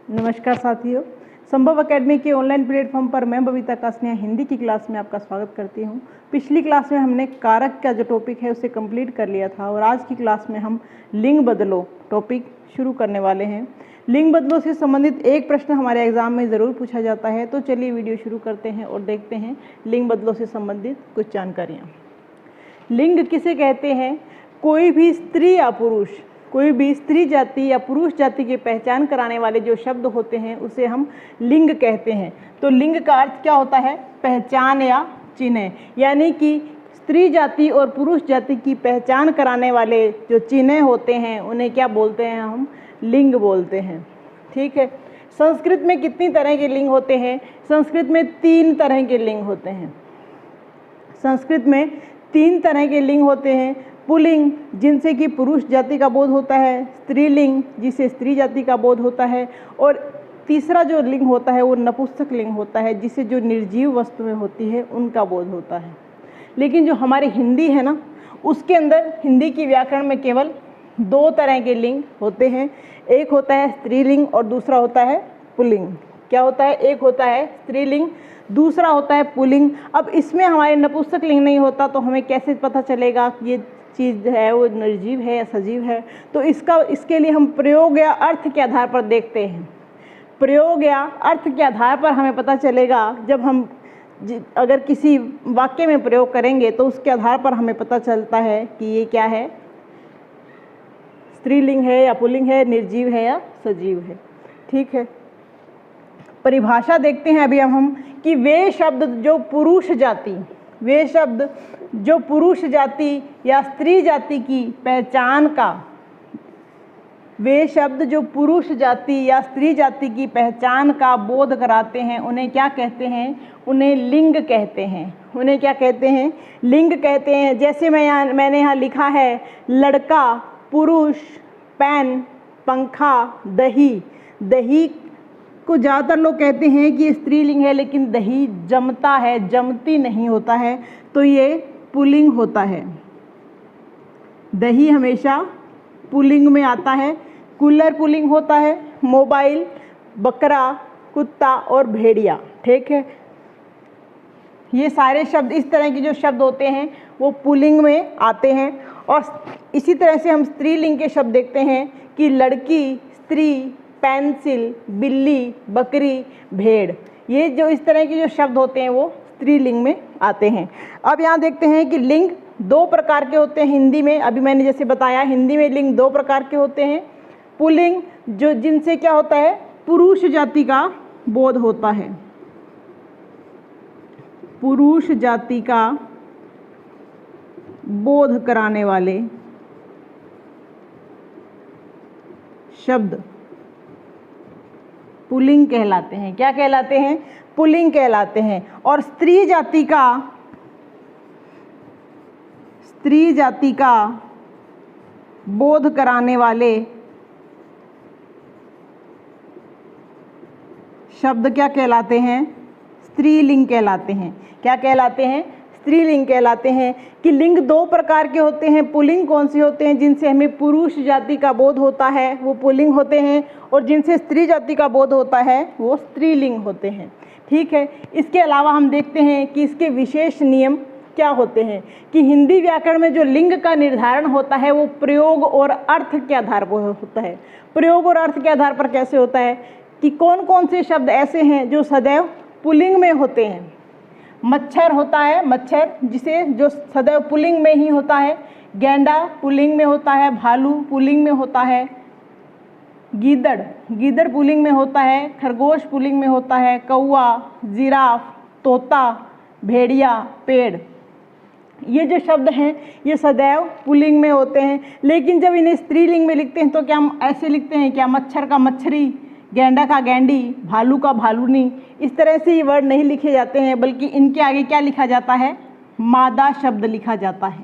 नमस्कार साथियों, संभव एकेडमी के ऑनलाइन प्लेटफॉर्म पर मैं बबीता कासनिया हिंदी की क्लास में आपका स्वागत करती हूं। पिछली क्लास में हमने कारक का जो टॉपिक है उसे कंप्लीट कर लिया था और आज की क्लास में हम लिंग बदलो टॉपिक शुरू करने वाले हैं। लिंग बदलों से संबंधित एक प्रश्न हमारे एग्जाम में ज़रूर पूछा जाता है, तो चलिए वीडियो शुरू करते हैं और देखते हैं लिंग बदलों से संबंधित कुछ जानकारियाँ। लिंग किसे कहते हैं? कोई भी स्त्री या पुरुष, कोई भी स्त्री जाति या पुरुष जाति की पहचान कराने वाले जो शब्द होते हैं उसे हम लिंग कहते हैं। तो लिंग का अर्थ क्या होता है? पहचान या चिन्ह। यानी कि स्त्री जाति और पुरुष जाति की पहचान कराने वाले जो चिन्ह होते हैं उन्हें क्या बोलते हैं? हम लिंग बोलते हैं। ठीक है। संस्कृत में कितनी तरह के लिंग होते हैं? संस्कृत में 3 तरह के लिंग होते हैं। संस्कृत में 3 तरह के लिंग होते हैं। पुल्लिंग, जिनसे कि पुरुष जाति का बोध होता है, स्त्रीलिंग, जिसे स्त्री जाति का बोध होता है, और तीसरा जो लिंग होता है वो नपुंसक लिंग होता है, जिसे जो निर्जीव वस्तुएं होती है उनका बोध होता है। लेकिन जो हमारी हिंदी है ना, उसके अंदर हिंदी की व्याकरण में केवल 2 तरह के लिंग होते हैं। एक होता है स्त्रीलिंग और दूसरा होता है पुल्लिंग। क्या होता है? एक होता है स्त्रीलिंग, दूसरा होता है पुल्लिंग। अब इसमें हमारे नपुंसक लिंग नहीं होता तो हमें कैसे पता चलेगा कि ये चीज़ है वो निर्जीव है या सजीव है? तो इसके लिए हम प्रयोग या अर्थ के आधार पर देखते हैं। प्रयोग या अर्थ के आधार पर हमें पता चलेगा। जब हम अगर किसी वाक्य में प्रयोग करेंगे तो उसके आधार पर हमें पता चलता है कि ये क्या है, स्त्रीलिंग है या पुल्लिंग है, निर्जीव है या सजीव है। ठीक है। परिभाषा देखते हैं अभी हम कि वे शब्द जो पुरुष जाति, वे शब्द जो पुरुष जाति या स्त्री जाति की पहचान का, वे शब्द जो पुरुष जाति या स्त्री जाति की पहचान का बोध कराते हैं उन्हें क्या कहते हैं? उन्हें लिंग कहते हैं। उन्हें क्या कहते हैं? लिंग कहते हैं। जैसे मैंने यहाँ लिखा है लड़का, पुरुष, पेन, पंखा, दही। दही को ज़्यादातर लोग कहते हैं कि स्त्रीलिंग है, लेकिन दही जमता है, जमती नहीं होता है, तो ये पुल्लिंग होता है। दही हमेशा पुल्लिंग में आता है। कूलर पुल्लिंग होता है। मोबाइल, बकरा, कुत्ता और भेड़िया। ठीक है। ये सारे शब्द, इस तरह के जो शब्द होते हैं वो पुल्लिंग में आते हैं। और इसी तरह से हम स्त्रीलिंग के शब्द देखते हैं कि लड़की, स्त्री, पेंसिल, बिल्ली, बकरी, भेड़। ये जो इस तरह के जो शब्द होते हैं वो स्त्रीलिंग में आते हैं। अब यहाँ देखते हैं कि लिंग 2 प्रकार के होते हैं हिंदी में। अभी मैंने जैसे बताया, हिंदी में लिंग 2 प्रकार के होते हैं। पुल्लिंग, जो जिनसे क्या होता है? पुरुष जाति का बोध होता है। पुरुष जाति का बोध कराने वाले शब्द पुल्लिंग कहलाते हैं। क्या कहलाते हैं? पुल्लिंग कहलाते हैं। और स्त्री जाति का बोध कराने वाले शब्द क्या कहलाते हैं? स्त्रीलिंग कहलाते हैं। क्या कहलाते हैं? स्त्रीलिंग कहलाते हैं। कि लिंग 2 प्रकार के होते हैं। पुल्लिंग कौन से होते हैं? जिनसे हमें पुरुष जाति का बोध होता है वो पुल्लिंग होते हैं, और जिनसे स्त्री जाति का बोध होता है वो स्त्रीलिंग होते हैं। ठीक है। इसके अलावा हम देखते हैं कि इसके विशेष नियम क्या होते हैं। कि हिंदी व्याकरण में जो लिंग का निर्धारण होता है वो प्रयोग और अर्थ के आधार पर होता है। प्रयोग और अर्थ के आधार पर कैसे होता है? कि कौन कौन से शब्द ऐसे हैं जो सदैव पुल्लिंग में होते हैं। मच्छर होता है, मच्छर, जिसे जो सदैव पुल्लिंग में ही होता है। गेंडा पुल्लिंग में होता है। भालू पुल्लिंग में होता है। गीदड़, गीदड़ पुल्लिंग में होता है। खरगोश पुल्लिंग में होता है। कौवा, जिराफ, तोता, भेड़िया, पेड़। ये जो शब्द हैं ये सदैव पुल्लिंग में होते हैं। लेकिन जब इन्हें स्त्रीलिंग में लिखते हैं तो क्या हम ऐसे लिखते हैं? क्या मच्छर का मच्छरी, गेंडा का गेंडी, भालू का भालूनी, इस तरह से ये वर्ड नहीं लिखे जाते हैं, बल्कि इनके आगे क्या लिखा जाता है? मादा शब्द लिखा जाता है।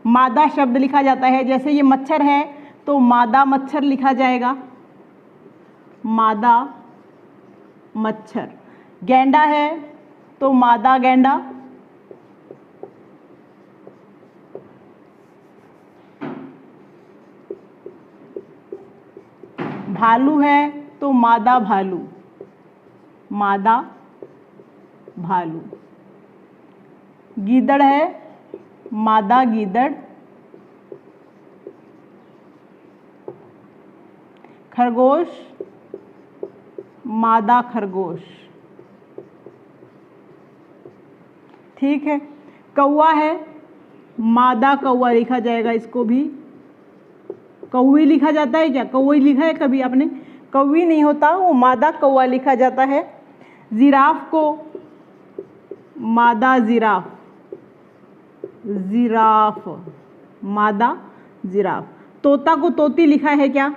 मादा शब्द लिखा जाता है। जैसे ये मच्छर है तो मादा मच्छर लिखा जाएगा, मादा मच्छर। गेंडा है तो मादा गेंडा। भालू है तो मादा भालू, मादा भालू। गीदड़ है, मादा गीदड़। खरगोश, मादा खरगोश। ठीक है। कौवा है, मादा कौवा लिखा जाएगा, इसको भी कौवी लिखा जाता है क्या? कौवी लिखा है कभी आपने? कौवी नहीं होता, वो मादा कौवा लिखा जाता है। जिराफ को मादा जिराफ, जिराफ, मादा जिराफ। तोता को तोती लिखा है क्या?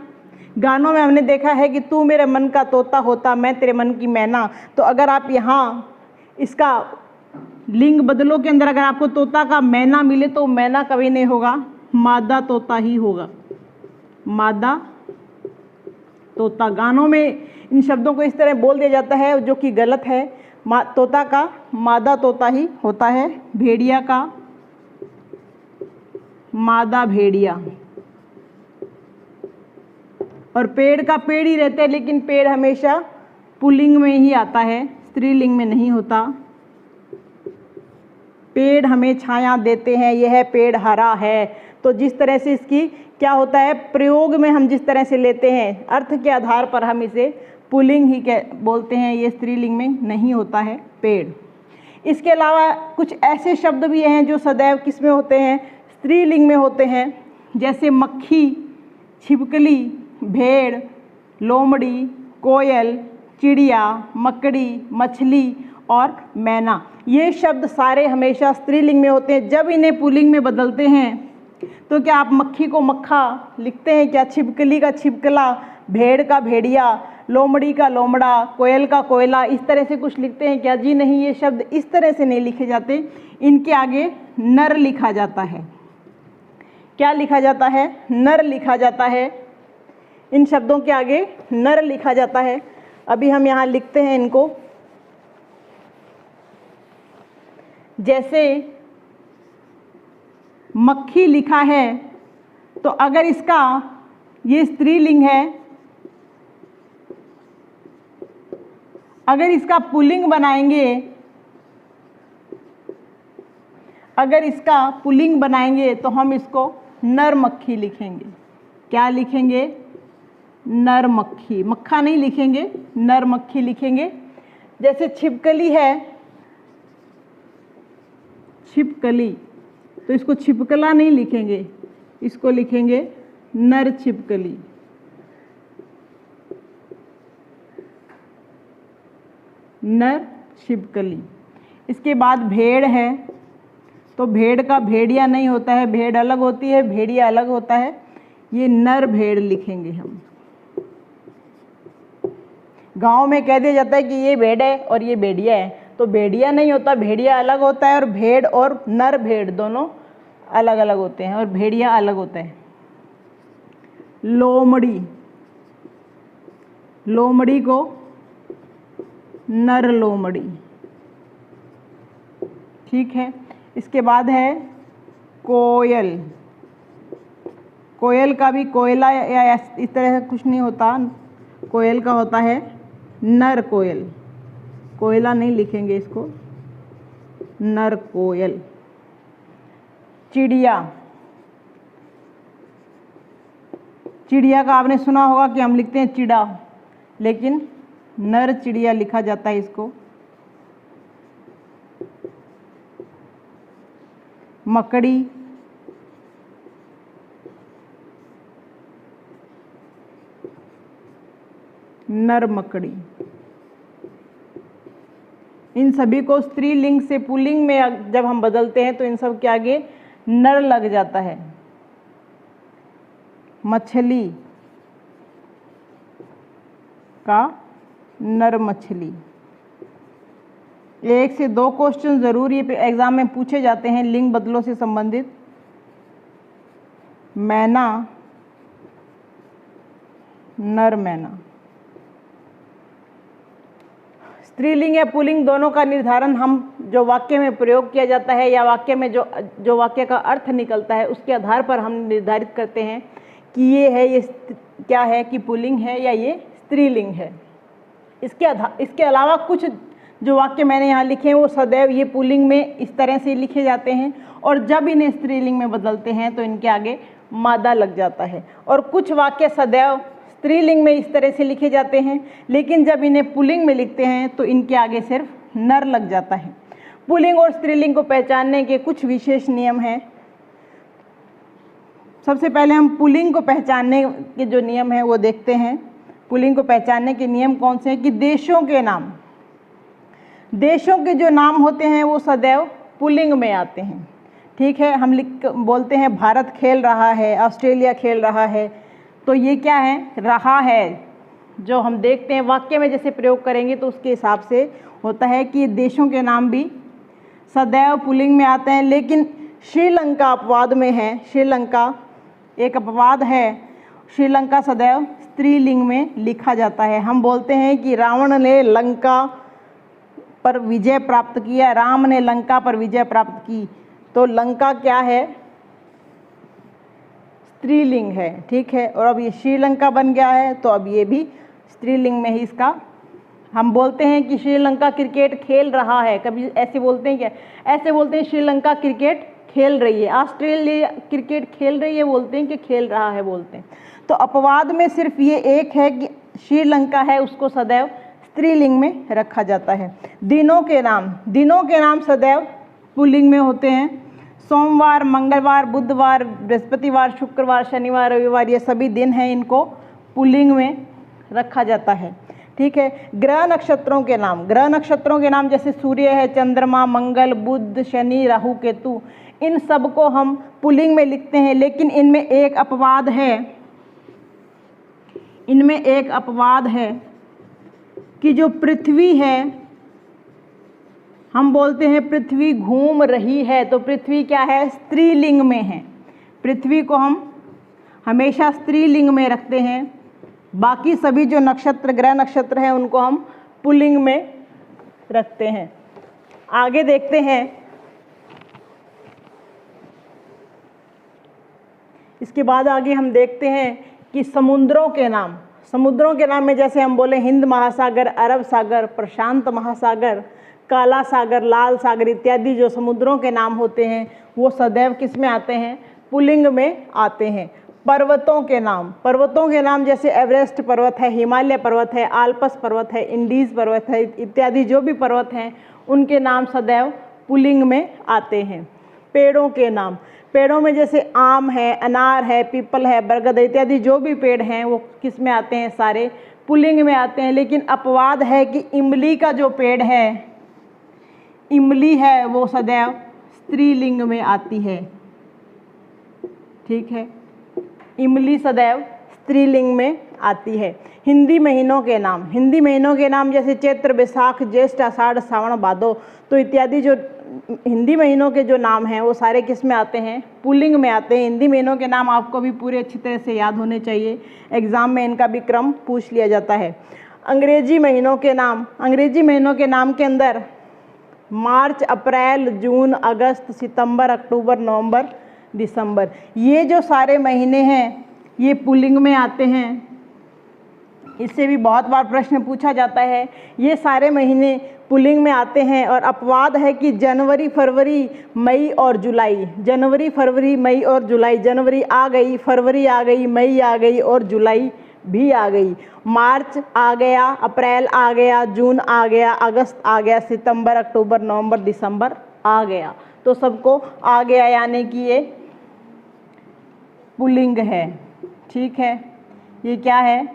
गानों में हमने देखा है कि तू मेरे मन का तोता होता, मैं तेरे मन की मैना। तो अगर आप यहाँ इसका लिंग बदलो के अंदर अगर आपको तोता का मैना मिले तो मैना कभी नहीं होगा, मादा तोता ही होगा, मादा तोता। गानों में इन शब्दों को इस तरह बोल दिया जाता है जो कि गलत है। तोता का मादा तोता ही होता है। भेड़िया का मादा भेड़िया। और पेड़ का पेड़ ही रहते हैं, लेकिन पेड़ हमेशा पुल्लिंग में ही आता है, स्त्रीलिंग में नहीं होता। पेड़ हमें छाया देते हैं, यह पेड़ हरा है। तो जिस तरह से इसकी क्या होता है, प्रयोग में हम जिस तरह से लेते हैं, अर्थ के आधार पर हम इसे पुल्लिंग ही बोलते हैं, ये स्त्रीलिंग में नहीं होता है पेड़। इसके अलावा कुछ ऐसे शब्द भी हैं जो सदैव किस में होते हैं, स्त्रीलिंग में होते हैं, जैसे मक्खी, छिपकली, भेड़, लोमड़ी, कोयल, चिड़िया, मकड़ी, मछली और मैना। ये शब्द सारे हमेशा स्त्रीलिंग में होते हैं। जब इन्हें पुल्लिंग में बदलते हैं तो क्या आप मक्खी को मक्खा लिखते हैं क्या? छिपकली का छिपकला, भेड़ का भेड़िया, लोमड़ी का लोमड़ा, कोयल का कोयला, इस तरह से कुछ लिखते हैं क्या? जी नहीं, ये शब्द इस तरह से नहीं लिखे जाते। इनके आगे नर लिखा जाता है। क्या लिखा जाता है? नर लिखा जाता है। इन शब्दों के आगे नर लिखा जाता है। अभी हम यहाँ लिखते हैं इनको, जैसे मक्खी लिखा है तो अगर इसका ये स्त्रीलिंग है, अगर इसका पुल्लिंग बनाएंगे, अगर इसका पुल्लिंग बनाएंगे तो हम इसको नर मक्खी लिखेंगे। क्या लिखेंगे? नर मक्खी। मक्खा नहीं लिखेंगे, नर मक्खी लिखेंगे। जैसे छिपकली है, छिपकली, तो इसको छिपकला नहीं लिखेंगे, इसको लिखेंगे नर छिपकली। नर छिपकली। इसके बाद भेड़ है, तो भेड़ का भेड़िया नहीं होता है, भेड़ अलग होती है, भेड़िया अलग होता है। ये नर भेड़ लिखेंगे हम। गांव में कह दिया जाता है कि ये भेड़ है और ये भेड़िया है, तो भेड़िया नहीं होता, भेड़िया अलग होता है। और भेड़ और नर भेड़ दोनों अलग अलग होते हैं और भेड़िया अलग होता है। लोमड़ी, लोमड़ी को नर लोमड़ी। ठीक है। इसके बाद है कोयल। कोयल का भी कोयला या इस तरह से कुछ नहीं होता, कोयल का होता है नर कोयल। कोयला नहीं लिखेंगे इसको, नर कोयल। चिड़िया, चिड़िया का आपने सुना होगा कि हम लिखते हैं चिड़ा, लेकिन नर चिड़िया लिखा जाता है इसको। मकड़ी, नर मकड़ी। इन सभी को स्त्रीलिंग से पुल्लिंग में जब हम बदलते हैं तो इन सब के आगे नर लग जाता है। मछली का नर मछली। एक से दो क्वेश्चन जरूर ये एग्जाम में पूछे जाते हैं लिंग बदलों से संबंधित। मैना, नर मैना। स्त्रीलिंग या पुल्लिंग दोनों का निर्धारण हम जो वाक्य में प्रयोग किया जाता है या वाक्य में जो वाक्य का अर्थ निकलता है उसके आधार पर हम निर्धारित करते हैं कि ये है, ये क्या है, कि पुल्लिंग है या ये स्त्रीलिंग है। इसके अलावा कुछ जो वाक्य मैंने यहाँ लिखे हैं वो सदैव ये पुल्लिंग में इस तरह से लिखे जाते हैं, और जब इन्हें स्त्रीलिंग में बदलते हैं तो इनके आगे मादा लग जाता है। और कुछ वाक्य सदैव स्त्रीलिंग में इस तरह से लिखे जाते हैं, लेकिन जब इन्हें पुल्लिंग में लिखते हैं तो इनके आगे सिर्फ नर लग जाता है। पुल्लिंग और स्त्रीलिंग को पहचानने के कुछ विशेष नियम हैं। सबसे पहले हम पुल्लिंग को पहचानने के जो नियम हैं वो देखते हैं। पुल्लिंग को पहचानने के नियम कौन से हैं कि देशों के जो नाम होते हैं वो सदैव पुल्लिंग में आते हैं। ठीक है, हम बोलते हैं भारत खेल रहा है, ऑस्ट्रेलिया खेल रहा है, तो ये क्या है, रहा है। जो हम देखते हैं वाक्य में जैसे प्रयोग करेंगे तो उसके हिसाब से होता है कि देशों के नाम भी सदैव पुल्लिंग में आते हैं। लेकिन श्रीलंका अपवाद में है, श्रीलंका एक अपवाद है, श्रीलंका सदैव स्त्रीलिंग में लिखा जाता है। हम बोलते हैं कि रावण ने लंका पर विजय प्राप्त किया, राम ने लंका पर विजय प्राप्त की, तो लंका क्या है, स्त्रीलिंग है। ठीक है, और अब ये श्रीलंका बन गया है तो अब ये भी स्त्रीलिंग में ही इसका। हम बोलते हैं कि श्रीलंका क्रिकेट खेल रहा है, कभी ऐसे बोलते हैं क्या, ऐसे बोलते हैं श्रीलंका क्रिकेट खेल रही है, ऑस्ट्रेलिया क्रिकेट खेल रही है बोलते हैं कि खेल रहा है बोलते हैं। तो अपवाद में सिर्फ ये एक है कि श्रीलंका है, उसको सदैव स्त्रीलिंग में रखा जाता है। दिनों के नाम सदैव पुल्लिंग में होते हैं। सोमवार, मंगलवार, बुधवार, बृहस्पतिवार, शुक्रवार, शनिवार, रविवार, ये सभी दिन हैं, इनको पुल्लिंग में रखा जाता है। ठीक है, ग्रह नक्षत्रों के नाम जैसे सूर्य है, चंद्रमा, मंगल, बुध, शनि, राहु, केतु, इन सब को हम पुल्लिंग में लिखते हैं। लेकिन इनमें एक अपवाद है कि जो पृथ्वी है, हम बोलते हैं पृथ्वी घूम रही है, तो पृथ्वी क्या है, स्त्रीलिंग में है। पृथ्वी को हम हमेशा स्त्रीलिंग में रखते हैं। बाकी सभी जो ग्रह नक्षत्र हैं उनको हम पुल्लिंग में रखते हैं। आगे देखते हैं, इसके बाद आगे हम देखते हैं कि समुद्रों के नाम में जैसे हम बोले हिंद महासागर, अरब सागर, प्रशांत महासागर, काला सागर, लाल सागर इत्यादि जो समुद्रों के नाम होते हैं वो सदैव किस में आते हैं, पुल्लिंग में आते हैं। पर्वतों के नाम जैसे एवरेस्ट पर्वत है, हिमालय पर्वत है, आल्प्स पर्वत है, इंडीज पर्वत है इत्यादि जो भी पर्वत हैं उनके नाम सदैव पुल्लिंग में आते हैं। पेड़ों में जैसे आम है, अनार है, पीपल है, बरगद इत्यादि जो भी पेड़ हैं वो किस में आते हैं, सारे पुल्लिंग में आते हैं। लेकिन अपवाद है कि इमली का जो पेड़ है, इमली है, वो सदैव स्त्रीलिंग में आती है। ठीक है, इमली सदैव स्त्रीलिंग में आती है। हिंदी महीनों के नाम जैसे चैत्र, बैसाख, ज्येष्ठ, आषाढ़, सावन, भादो, तो इत्यादि जो हिंदी महीनों के जो नाम हैं वो सारे किस में आते हैं, पुल्लिंग में आते हैं। हिंदी महीनों के नाम आपको भी पूरे अच्छी तरह से याद होने चाहिए, एग्जाम में इनका भी क्रम पूछ लिया जाता है। अंग्रेजी महीनों के नाम के अंदर मार्च, अप्रैल, जून, अगस्त, सितंबर, अक्टूबर, नवंबर, दिसंबर, ये जो सारे महीने हैं ये पुल्लिंग में आते हैं। इससे भी बहुत बार प्रश्न पूछा जाता है, ये सारे महीने पुल्लिंग में आते हैं। और अपवाद है कि जनवरी, फरवरी, मई और जुलाई, जनवरी आ गई, फरवरी आ गई, मई आ गई और जुलाई भी आ गई। मार्च आ गया, अप्रैल आ गया, जून आ गया, अगस्त आ गया, सितंबर, अक्टूबर, नवंबर, दिसंबर आ गया, तो सबको आ गया यानी कि ये पुल्लिंग है। ठीक है, ये क्या है,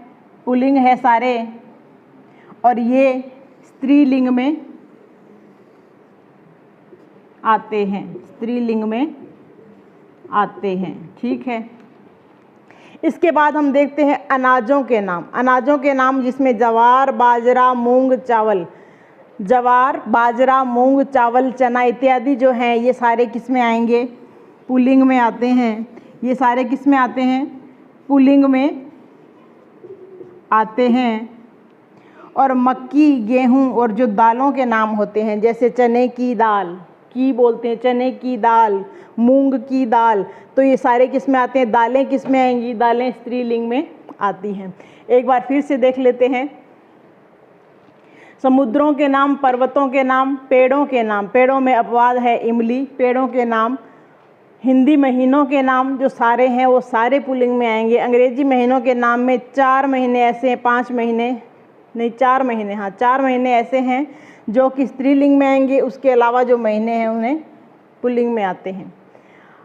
पुल्लिंग है सारे, और ये स्त्रीलिंग में आते हैं। ठीक है, इसके बाद हम देखते हैं अनाजों के नाम जिसमें जवार, बाजरा, मूंग, चावल, चना इत्यादि जो हैं ये सारे किस में आएंगे, पुल्लिंग में आते हैं। ये सारे किस में आते हैं, पुल्लिंग में आते हैं। और मक्की, गेहूं और जो दालों के नाम होते हैं जैसे चने की दाल, चने की दाल, मूंग की दाल, तो ये सारे किस में आते हैं, दालें किस में आएंगी, दालें स्त्रीलिंग में आती हैं। एक बार फिर से देख लेते हैं। समुद्रों के नाम, पर्वतों के नाम, पेड़ों के नाम, पेड़ों में अपवाद है इमली, पेड़ों के नाम, हिंदी महीनों के नाम जो सारे हैं वो सारे पुल्लिंग में आएंगे। अंग्रेजी महीनों के नाम में 4 महीने ऐसे हैं, 5 महीने नहीं 4 महीने, हाँ 4 महीने ऐसे हैं जो कि स्त्रीलिंग में आएंगे। उसके अलावा जो महीने हैं उन्हें पुल्लिंग में आते हैं।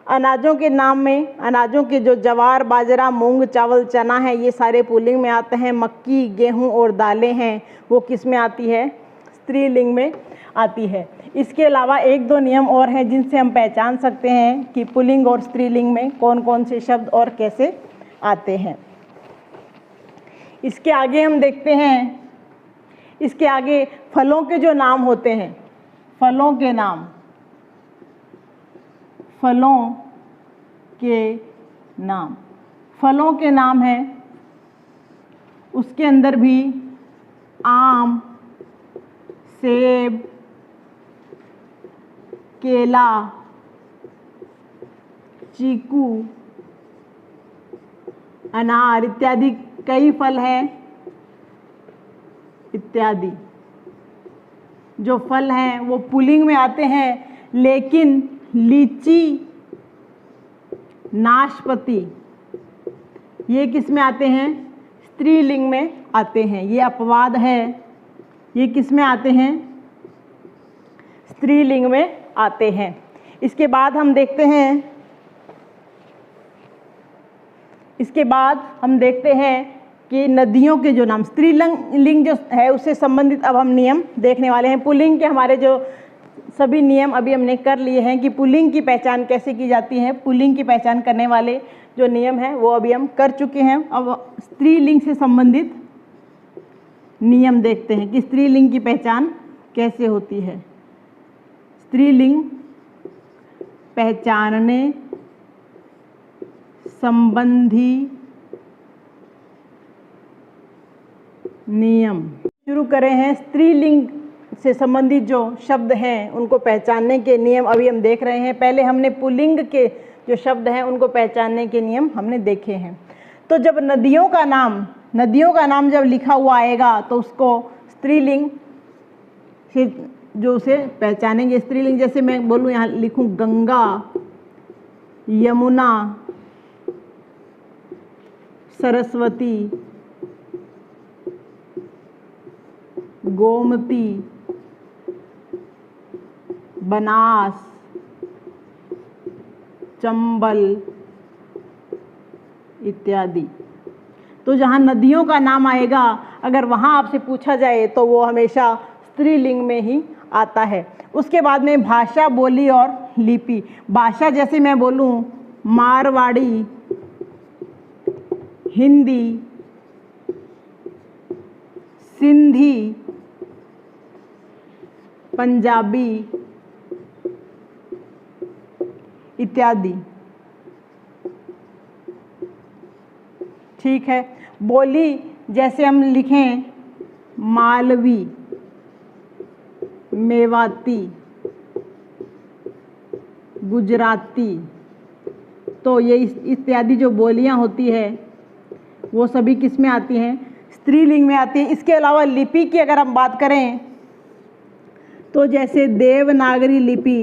अनाजों के नाम में, अनाजों के जो जवार, बाजरा, मूंग, चावल, चना है, ये सारे पुल्लिंग में आते हैं। मक्की, गेहूं और दालें हैं वो किस में आती है? स्त्रीलिंग में आती है। इसके अलावा 1-2 नियम और हैं जिनसे हम पहचान सकते हैं कि पुल्लिंग और स्त्रीलिंग में कौन कौन से शब्द और कैसे आते हैं। इसके आगे हम देखते हैं, इसके आगे फलों के जो नाम होते हैं, फलों के नाम, फलों के नाम, फलों के नाम हैं, उसके अंदर भी आम, सेब, केला, चीकू, अनार इत्यादि कई फल हैं इत्यादि। जो फल हैं वो पुल्लिंग में आते हैं, लेकिन लीची, नाशपाती ये किस में आते हैं? स्त्रीलिंग में आते हैं। ये अपवाद है, ये किस में आते हैं? स्त्रीलिंग में आते हैं। इसके बाद हम देखते हैं, इसके बाद हम देखते हैं कि नदियों के जो नाम, स्त्रीलिंग जो है उससे संबंधित अब हम नियम देखने वाले हैं। पुल्लिंग के हमारे जो सभी नियम अभी हमने कर लिए हैं कि पुल्लिंग की पहचान कैसे की जाती है, पुल्लिंग की पहचान करने वाले जो नियम हैं वो अभी हम कर चुके हैं। अब स्त्रीलिंग से संबंधित नियम देखते हैं कि स्त्रीलिंग की पहचान कैसे होती है। स्त्रीलिंग पहचानने संबंधी नियम शुरू करें हैं। स्त्रीलिंग से संबंधित जो शब्द हैं उनको पहचानने के नियम अभी हम देख रहे हैं। पहले हमने पुल्लिंग के जो शब्द हैं उनको पहचानने के नियम हमने देखे हैं। तो जब नदियों का नाम जब लिखा हुआ आएगा तो उसको स्त्रीलिंग से जो उसे पहचानेंगे। स्त्रीलिंग जैसे मैं बोलूँ, यहाँ लिखूँ गंगा, यमुना, सरस्वती, गोमती, बनास, चंबल इत्यादि। तो जहाँ नदियों का नाम आएगा अगर वहाँ आपसे पूछा जाए तो वो हमेशा स्त्रीलिंग में ही आता है। उसके बाद में भाषा, बोली और लिपि। भाषा जैसे मैं बोलूँ मारवाड़ी, हिंदी, सिंधी, पंजाबी इत्यादि। ठीक है। बोली जैसे हम लिखें मालवी, मेवाती, गुजराती, तो ये इत्यादि जो बोलियां होती है वो सभी किस में आती हैं? स्त्रीलिंग में आती है। इसके अलावा लिपि की अगर हम बात करें तो जैसे देवनागरी लिपि,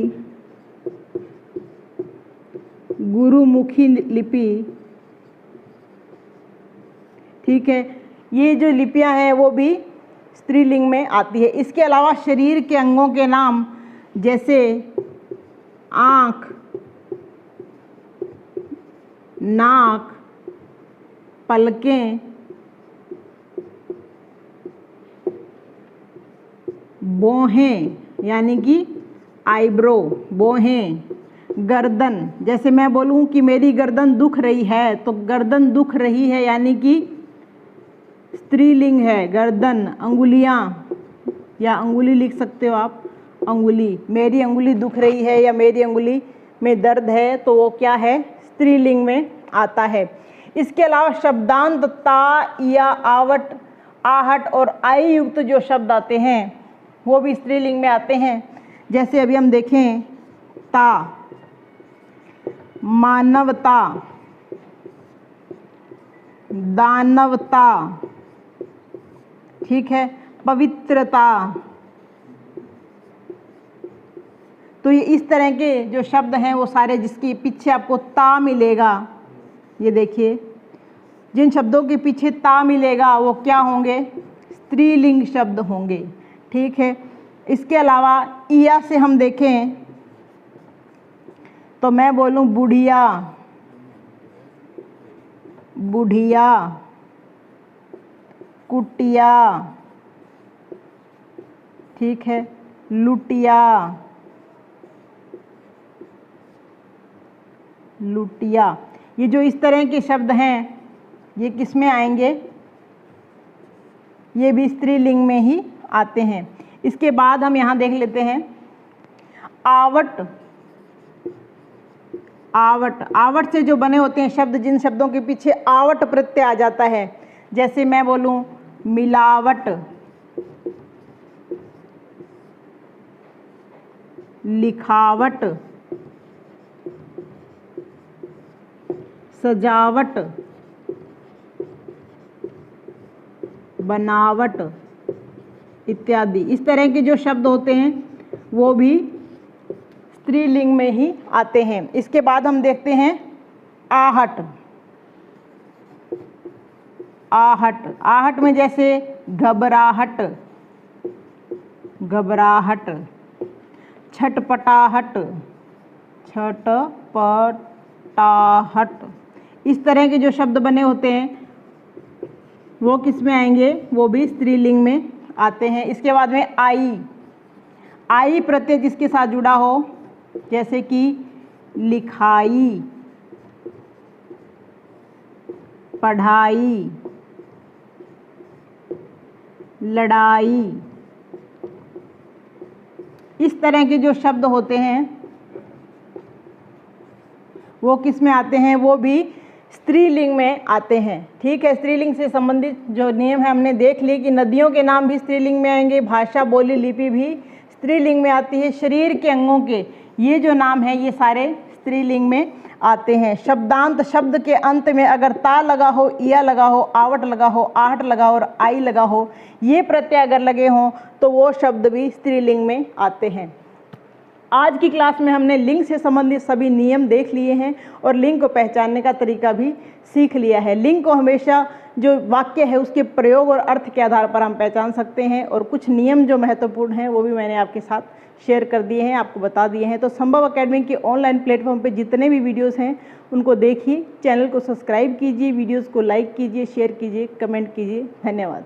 गुरुमुखी लिपि, ठीक है, ये जो लिपियां हैं वो भी स्त्रीलिंग में आती है। इसके अलावा शरीर के अंगों के नाम जैसे आँख, नाक, पलकें, भौहें यानी कि आईब्रो, भौहें, गर्दन जैसे मैं बोलूँ कि मेरी गर्दन दुख रही है तो गर्दन दुख रही है यानी कि स्त्रीलिंग है गर्दन। अंगुलियाँ या अंगुली लिख सकते हो आप, अंगुली, मेरी अंगुली दुख रही है या मेरी अंगुली में दर्द है तो वो क्या है? स्त्रीलिंग में आता है। इसके अलावा शब्दांत ता या आवट, आहट और आई युक्त जो शब्द आते हैं वो भी स्त्रीलिंग में आते हैं। जैसे अभी हम देखें ता, मानवता, दानवता, ठीक है, पवित्रता। तो ये इस तरह के जो शब्द हैं वो सारे जिसके पीछे आपको ता मिलेगा, ये देखिए जिन शब्दों के पीछे ता मिलेगा वो क्या होंगे, स्त्रीलिंग शब्द होंगे, ठीक है। इसके अलावा इया से हम देखें तो मैं बोलूं बुढ़िया, बुढ़िया, कुटिया, ठीक है, लुटिया, लुटिया। ये जो इस तरह के शब्द हैं ये किस में आएंगे, ये भी स्त्रीलिंग में ही आते हैं। इसके बाद हम यहाँ देख लेते हैं आवट। आवट, आवट से जो बने होते हैं शब्द, जिन शब्दों के पीछे आवट प्रत्यय आ जाता है, जैसे मैं बोलूं मिलावट, लिखावट, सजावट, बनावट इत्यादि। इस तरह के जो शब्द होते हैं वो भी स्त्रीलिंग में ही आते हैं। इसके बाद हम देखते हैं आहट। आहट, आहट में जैसे घबराहट, घबराहट, छटपटाहट, छटपटाहट। इस तरह के जो शब्द बने होते हैं वो किस में आएंगे, वो भी स्त्रीलिंग में आते हैं। इसके बाद में आई। आई प्रत्यय जिसके साथ जुड़ा हो, जैसे कि लिखाई, पढ़ाई, लड़ाई, इस तरह के जो शब्द होते हैं वो किस में आते हैं, वो भी स्त्रीलिंग में आते हैं, ठीक है। स्त्रीलिंग से संबंधित जो नियम है हमने देख लिए कि नदियों के नाम भी स्त्रीलिंग में आएंगे, भाषा, बोली, लिपि भी स्त्रीलिंग में आती है, शरीर के अंगों के ये जो नाम है ये सारे स्त्रीलिंग में आते हैं। शब्दांत, शब्द के अंत में अगर ता लगा हो, इया लगा हो, आवट लगा हो, आहट लगा हो और आई लगा हो, ये प्रत्यय अगर लगे हों तो वो शब्द भी स्त्रीलिंग में आते हैं। आज की क्लास में हमने लिंग से संबंधित सभी नियम देख लिए हैं और लिंग को पहचानने का तरीका भी सीख लिया है। लिंग को हमेशा जो वाक्य है उसके प्रयोग और अर्थ के आधार पर हम पहचान सकते हैं और कुछ नियम जो महत्वपूर्ण हैं वो भी मैंने आपके साथ शेयर कर दिए हैं, आपको बता दिए हैं। तो संभव अकेडमी के ऑनलाइन प्लेटफॉर्म पे जितने भी वीडियोस हैं उनको देखिए, चैनल को सब्सक्राइब कीजिए, वीडियोस को लाइक कीजिए, शेयर कीजिए, कमेंट कीजिए। धन्यवाद।